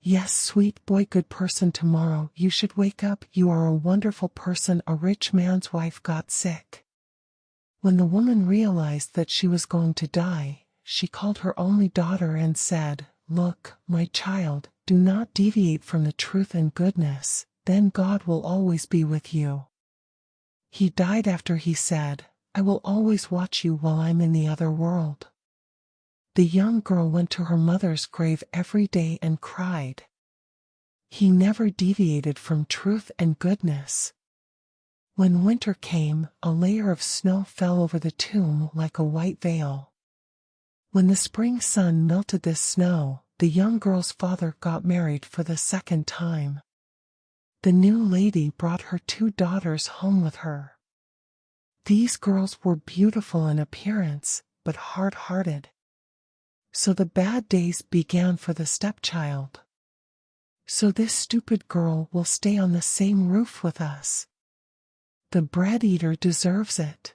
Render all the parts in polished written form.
Yes, sweet boy, good person, tomorrow you should wake up. You are a wonderful person. A rich man's wife got sick. When the woman realized that she was going to die, she called her only daughter and said, "Look, my child, do not deviate from the truth and goodness, then God will always be with you." He died after he said, "I will always watch you while I'm in the other world." The young girl went to her mother's grave every day and cried. He never deviated from truth and goodness. When winter came, a layer of snow fell over the tomb like a white veil. When the spring sun melted this snow, the young girl's father got married for the second time. The new lady brought her 2 daughters home with her. These girls were beautiful in appearance, but hard-hearted. So the bad days began for the stepchild. So this stupid girl will stay on the same roof with us. The bread eater deserves it.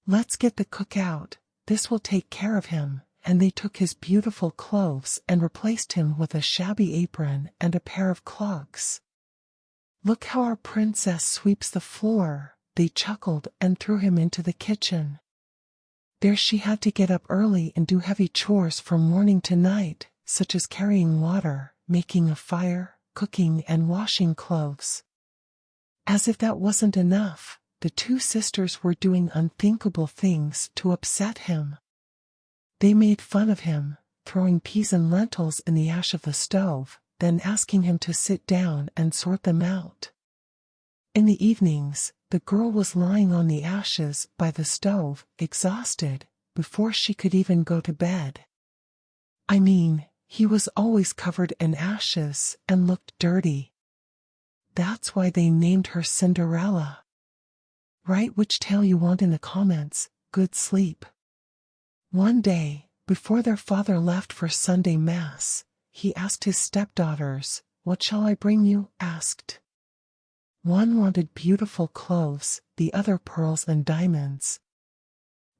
Let's get the cook out, this will take care of him. And they took his beautiful clothes and replaced him with a shabby apron and a pair of clogs. "Look how our princess sweeps the floor," they chuckled, and threw him into the kitchen. There she had to get up early and do heavy chores from morning to night, such as carrying water, making a fire, cooking, and washing clothes. As if that wasn't enough, the 2 sisters were doing unthinkable things to upset him. They made fun of him, throwing peas and lentils in the ash of the stove, then asking him to sit down and sort them out. In the evenings, the girl was lying on the ashes by the stove, exhausted, before she could even go to bed. I mean, he was always covered in ashes and looked dirty. That's why they named her Cinderella. Write which tale you want in the comments. Good sleep. One day, before their father left for Sunday Mass, he asked his stepdaughters, "What shall I bring you?" asked. One wanted beautiful clothes, the other pearls and diamonds.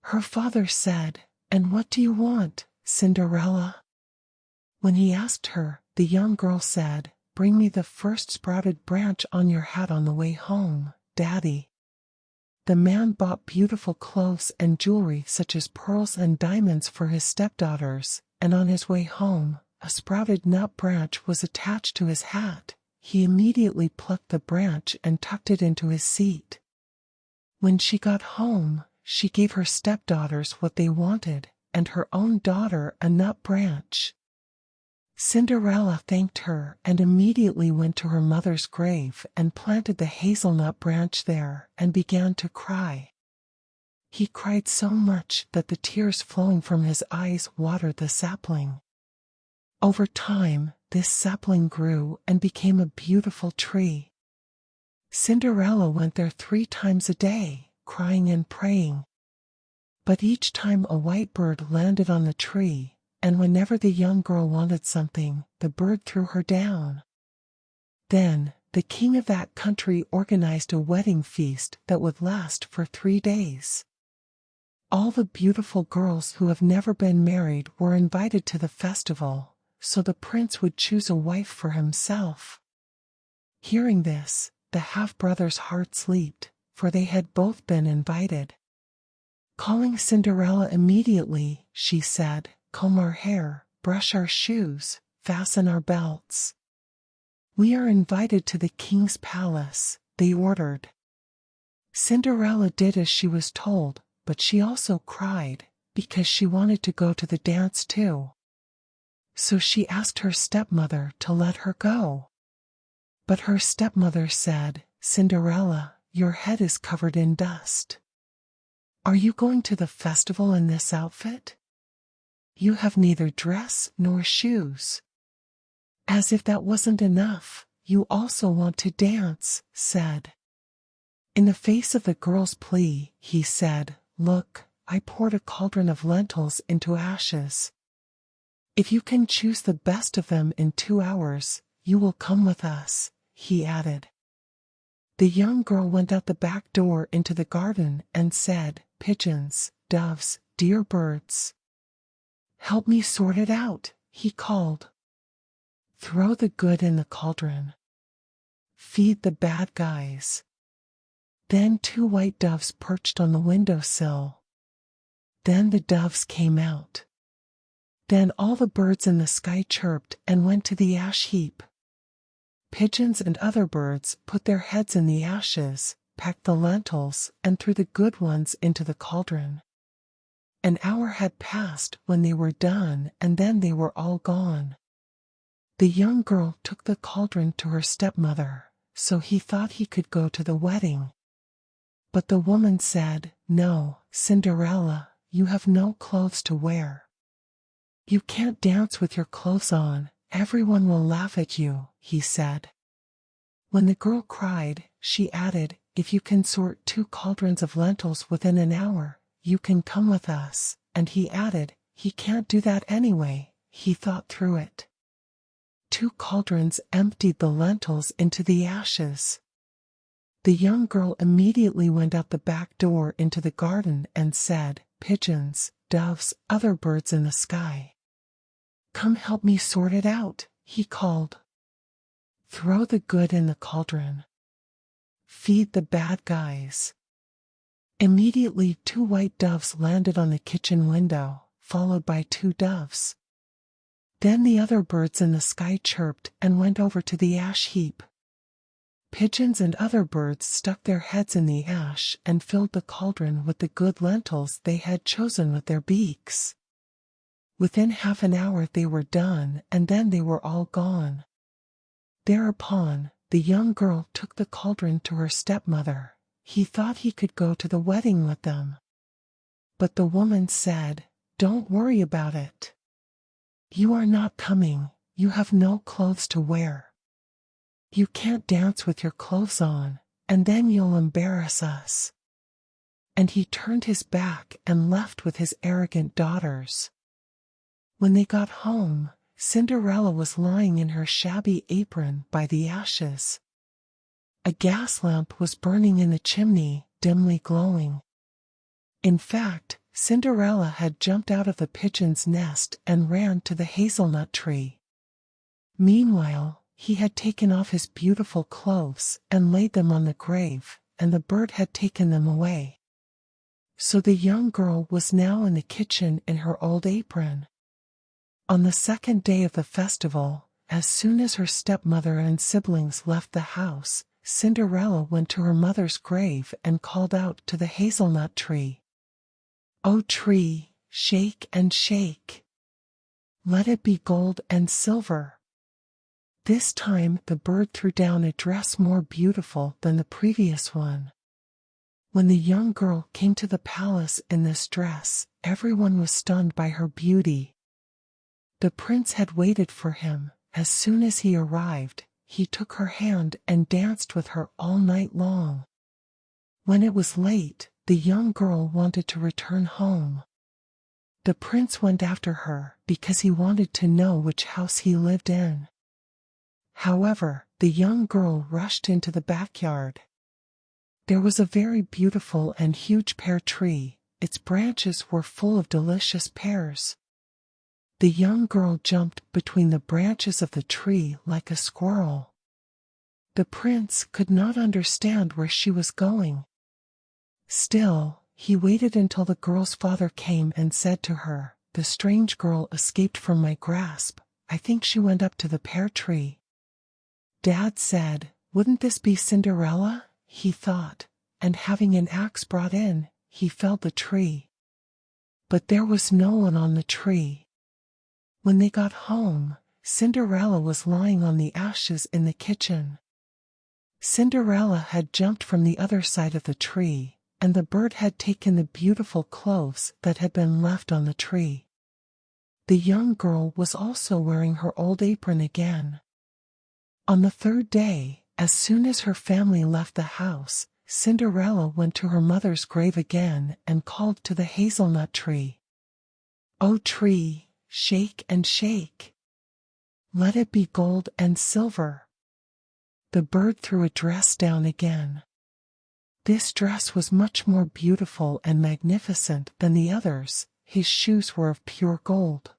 Her father said, "And what do you want, Cinderella?" When he asked her, the young girl said, "Bring me the first sprouted branch on your hat on the way home, Daddy." The man bought beautiful clothes and jewelry such as pearls and diamonds for his stepdaughters, and on his way home, a sprouted nut branch was attached to his hat. He immediately plucked the branch and tucked it into his seat. When she got home, she gave her stepdaughters what they wanted, and her own daughter a nut branch. Cinderella thanked her and immediately went to her mother's grave and planted the hazelnut branch there and began to cry. He cried so much that the tears flowing from his eyes watered the sapling. Over time, this sapling grew and became a beautiful tree. Cinderella went there 3 times a day, crying and praying. But each time a white bird landed on the tree, and whenever the young girl wanted something, the bird threw her down. Then, the king of that country organized a wedding feast that would last for 3 days. All the beautiful girls who have never been married were invited to the festival, so the prince would choose a wife for himself. Hearing this, the half-brothers' hearts leaped, for they had both been invited. Calling Cinderella immediately, she said, "Comb our hair, brush our shoes, fasten our belts. We are invited to the king's palace," they ordered. Cinderella did as she was told, but she also cried, because she wanted to go to the dance too. So she asked her stepmother to let her go. But her stepmother said, "Cinderella, your head is covered in dust. Are you going to the festival in this outfit? You have neither dress nor shoes." As if that wasn't enough, "You also want to dance," said. In the face of the girl's plea, he said, "Look, I poured a cauldron of lentils into ashes. If you can choose the best of them in 2 hours, you will come with us," he added. The young girl went out the back door into the garden and said, "Pigeons, doves, dear birds, help me sort it out," he called. Throw the good in the cauldron. Feed the bad guys. Then 2 white doves perched on the windowsill. Then the doves came out. Then all the birds in the sky chirped and went to the ash heap. Pigeons and other birds put their heads in the ashes, packed the lentils, and threw the good ones into the cauldron. An hour had passed when they were done, and then they were all gone. The young girl took the cauldron to her stepmother, so he thought he could go to the wedding. But the woman said, "No, Cinderella, you have no clothes to wear. You can't dance with your clothes on, everyone will laugh at you," he said. When the girl cried, she added, "If you can sort 2 cauldrons of lentils within an hour, you can come with us," and he added, "He can't do that anyway." He thought through it. 2 cauldrons emptied the lentils into the ashes. The young girl immediately went out the back door into the garden and said, "Pigeons, doves, other birds in the sky, come help me sort it out," he called. Throw the good in the cauldron. Feed the bad guys. Immediately 2 white doves landed on the kitchen window, followed by 2 doves. Then the other birds in the sky chirped and went over to the ash heap. Pigeons and other birds stuck their heads in the ash and filled the cauldron with the good lentils they had chosen with their beaks. Within half an hour they were done, and then they were all gone. Thereupon, the young girl took the cauldron to her stepmother. He thought he could go to the wedding with them. But the woman said, "Don't worry about it. You are not coming, you have no clothes to wear. You can't dance with your clothes on, and then you'll embarrass us." And he turned his back and left with his arrogant daughters. When they got home, Cinderella was lying in her shabby apron by the ashes. A gas lamp was burning in the chimney, dimly glowing. In fact, Cinderella had jumped out of the pigeon's nest and ran to the hazelnut tree. Meanwhile, he had taken off his beautiful clothes and laid them on the grave, and the bird had taken them away. So the young girl was now in the kitchen in her old apron. On the second day of the festival, as soon as her stepmother and siblings left the house, Cinderella went to her mother's grave and called out to the hazelnut tree, "O tree, shake and shake. Let it be gold and silver." This time the bird threw down a dress more beautiful than the previous one. When the young girl came to the palace in this dress, everyone was stunned by her beauty. The prince had waited for him. As soon as he arrived, he took her hand and danced with her all night long. When it was late, the young girl wanted to return home. The prince went after her because he wanted to know which house he lived in. However, the young girl rushed into the backyard. There was a very beautiful and huge pear tree. Its branches were full of delicious pears. The young girl jumped between the branches of the tree like a squirrel. The prince could not understand where she was going. Still, he waited until the girl's father came and said to her, "The strange girl escaped from my grasp. I think she went up to the pear tree." Dad said, "Wouldn't this be Cinderella?" he thought, and having an axe brought in, he felled the tree. But there was no one on the tree. When they got home, Cinderella was lying on the ashes in the kitchen. Cinderella had jumped from the other side of the tree, and the bird had taken the beautiful clothes that had been left on the tree. The young girl was also wearing her old apron again. On the third day, as soon as her family left the house, Cinderella went to her mother's grave again and called to the hazelnut tree, "O tree, shake and shake. Let it be gold and silver." The bird threw a dress down again. This dress was much more beautiful and magnificent than the others. His shoes were of pure gold.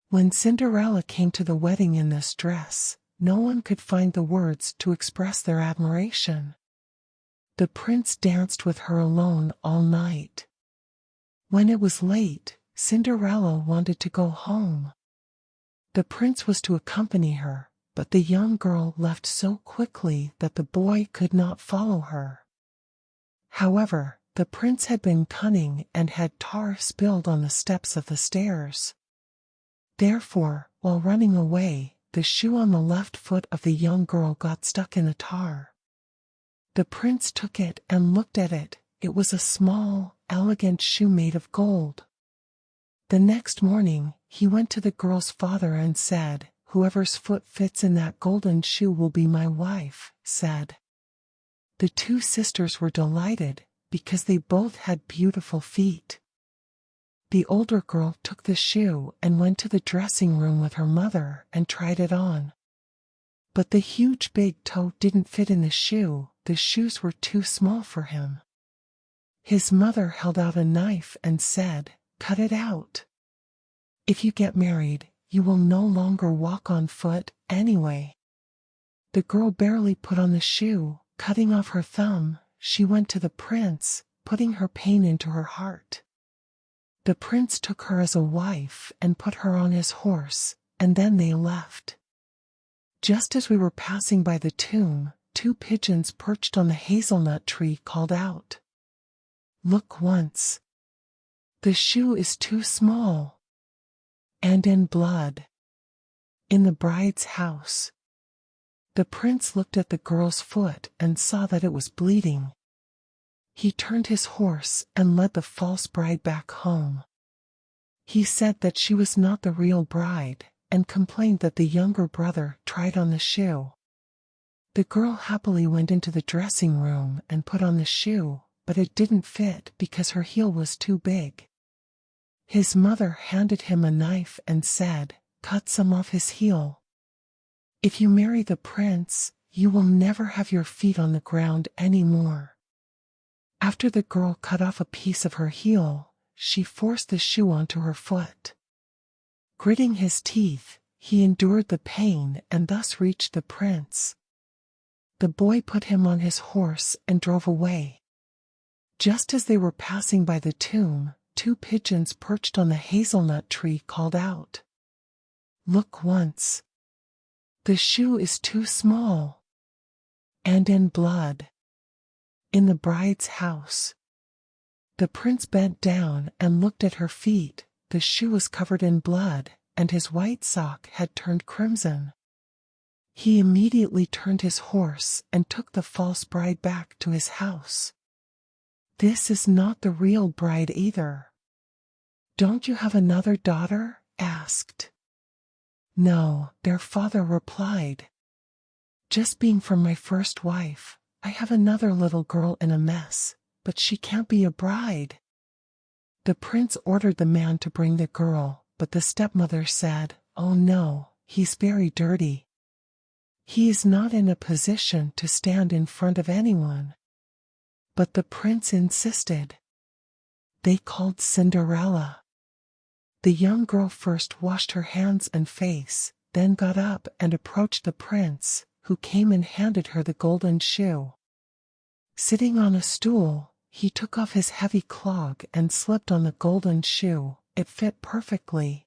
When Cinderella came to the wedding in this dress, no one could find the words to express their admiration. The prince danced with her alone all night. When it was late, Cinderella wanted to go home. The prince was to accompany her, but the young girl left so quickly that the boy could not follow her. However, the prince had been cunning and had tar spilled on the steps of the stairs. Therefore, while running away, the shoe on the left foot of the young girl got stuck in the tar. The prince took it and looked at it. It was a small, elegant shoe made of gold. The next morning, he went to the girl's father and said, "Whoever's foot fits in that golden shoe will be my wife," said. The two sisters were delighted, because they both had beautiful feet. The older girl took the shoe and went to the dressing room with her mother and tried it on. But the huge big toe didn't fit in the shoe. The shoes were too small for him. His mother held out a knife and said, "Cut it out. If you get married, you will no longer walk on foot anyway." The girl barely put on the shoe. Cutting off her thumb, she went to the prince, putting her pain into her heart. The prince took her as a wife and put her on his horse, and then they left. Just as we were passing by the tomb, two pigeons perched on the hazelnut tree called out, "Look once. The shoe is too small." And in blood. In the bride's house. The prince looked at the girl's foot and saw that it was bleeding. He turned his horse and led the false bride back home. He said that she was not the real bride, and complained that the younger brother tried on the shoe. The girl happily went into the dressing room and put on the shoe, but it didn't fit because her heel was too big. His mother handed him a knife and said, "Cut some off his heel. If you marry the prince, you will never have your feet on the ground anymore." After the girl cut off a piece of her heel, she forced the shoe onto her foot. Gritting his teeth, he endured the pain and thus reached the prince. The boy put him on his horse and drove away. Just as they were passing by the tomb, two pigeons perched on the hazelnut tree called out, "Look once. The shoe is too small." And in blood. In the bride's house. The prince bent down and looked at her feet. The shoe was covered in blood, and his white sock had turned crimson. He immediately turned his horse and took the false bride back to his house. "This is not the real bride either." "Don't you have another daughter?" asked. "No," their father replied. "Just being from my first wife, I have another little girl in a mess, but she can't be a bride." The prince ordered the man to bring the girl, but the stepmother said, "Oh no, he's very dirty. He is not in a position to stand in front of anyone." But the prince insisted. They called Cinderella. The young girl first washed her hands and face, then got up and approached the prince, who came and handed her the golden shoe. Sitting on a stool, he took off his heavy clog and slipped on the golden shoe. It fit perfectly.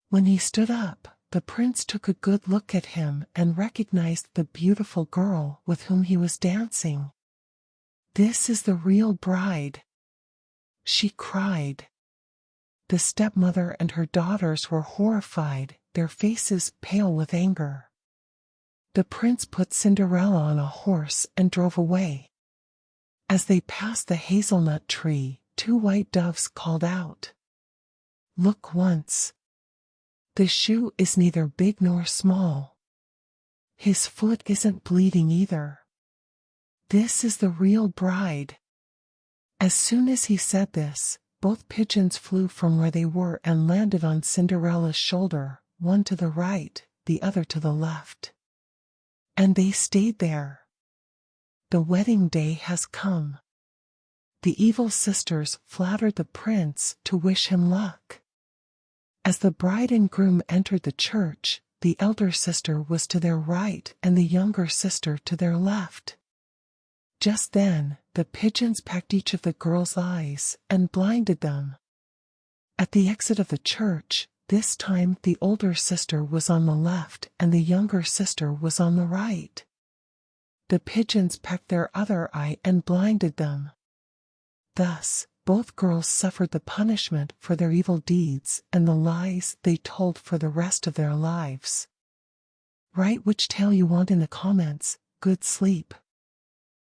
When he stood up, the prince took a good look at him and recognized the beautiful girl with whom he was dancing. "This is the real bride," she cried. The stepmother and her daughters were horrified, their faces pale with anger. The prince put Cinderella on a horse and drove away. As they passed the hazelnut tree, two white doves called out, "Look once. The shoe is neither big nor small. His foot isn't bleeding either. This is the real bride." As soon as he said this, both pigeons flew from where they were and landed on Cinderella's shoulder, one to the right, the other to the left. And they stayed there. The wedding day has come. The evil sisters flattered the prince to wish him luck. As the bride and groom entered the church, the elder sister was to their right and the younger sister to their left. Just then, the pigeons pecked each of the girls' eyes and blinded them. At the exit of the church, this time the older sister was on the left and the younger sister was on the right. The pigeons pecked their other eye and blinded them. Thus, both girls suffered the punishment for their evil deeds and the lies they told for the rest of their lives. Write which tale you want in the comments. Good sleep.